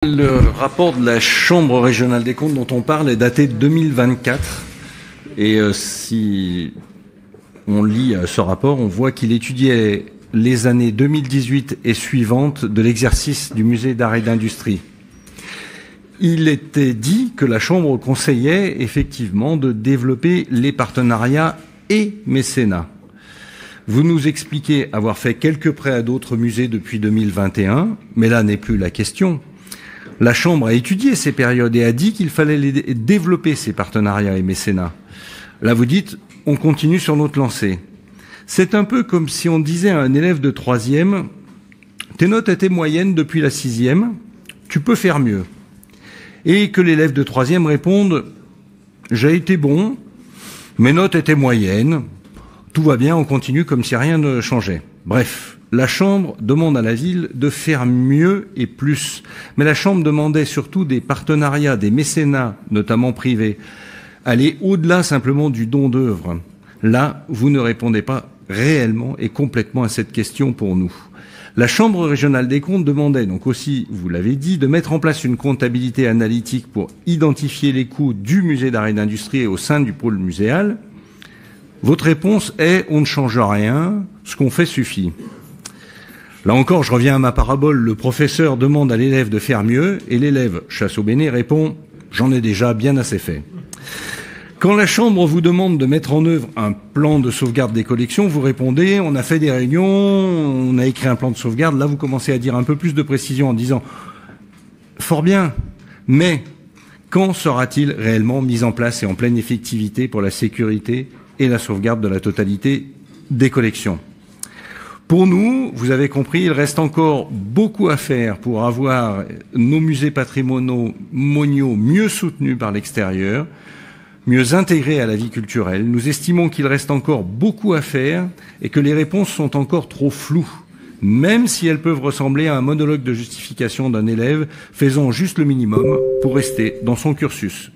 Le rapport de la Chambre régionale des comptes dont on parle est daté de 2024 et si on lit ce rapport, on voit qu'il étudiait les années 2018 et suivantes de l'exercice du musée d'art et d'industrie. Il était dit que la Chambre conseillait effectivement de développer les partenariats et mécénat. Vous nous expliquez avoir fait quelques prêts à d'autres musées depuis 2021, mais là n'est plus la question. La Chambre a étudié ces périodes et a dit qu'il fallait développer ces partenariats et mécénats. Là, vous dites, on continue sur notre lancée. C'est un peu comme si on disait à un élève de 3e, tes notes étaient moyennes depuis la 6e, tu peux faire mieux. Et que l'élève de 3e réponde, j'ai été bon, mes notes étaient moyennes, tout va bien, on continue comme si rien ne changeait. Bref. La Chambre demande à la ville de faire mieux et plus. Mais la Chambre demandait surtout des partenariats, des mécénats, notamment privés. Aller au-delà simplement du don d'œuvre. Là, vous ne répondez pas réellement et complètement à cette question pour nous. La Chambre régionale des comptes demandait donc aussi, vous l'avez dit, de mettre en place une comptabilité analytique pour identifier les coûts du musée d'art et d'industrie et au sein du pôle muséal. Votre réponse est « on ne change rien, ce qu'on fait suffit ». Là encore, je reviens à ma parabole, le professeur demande à l'élève de faire mieux et l'élève, chasse au béné, répond « j'en ai déjà bien assez fait ». Quand la Chambre vous demande de mettre en œuvre un plan de sauvegarde des collections, vous répondez « on a fait des réunions, on a écrit un plan de sauvegarde ». Là, vous commencez à dire un peu plus de précision en disant « fort bien, mais quand sera-t-il réellement mis en place et en pleine effectivité pour la sécurité et la sauvegarde de la totalité des collections ?» Pour nous, vous avez compris, il reste encore beaucoup à faire pour avoir nos musées patrimoniaux mieux soutenus par l'extérieur, mieux intégrés à la vie culturelle. Nous estimons qu'il reste encore beaucoup à faire et que les réponses sont encore trop floues, même si elles peuvent ressembler à un monologue de justification d'un élève faisant juste le minimum pour rester dans son cursus.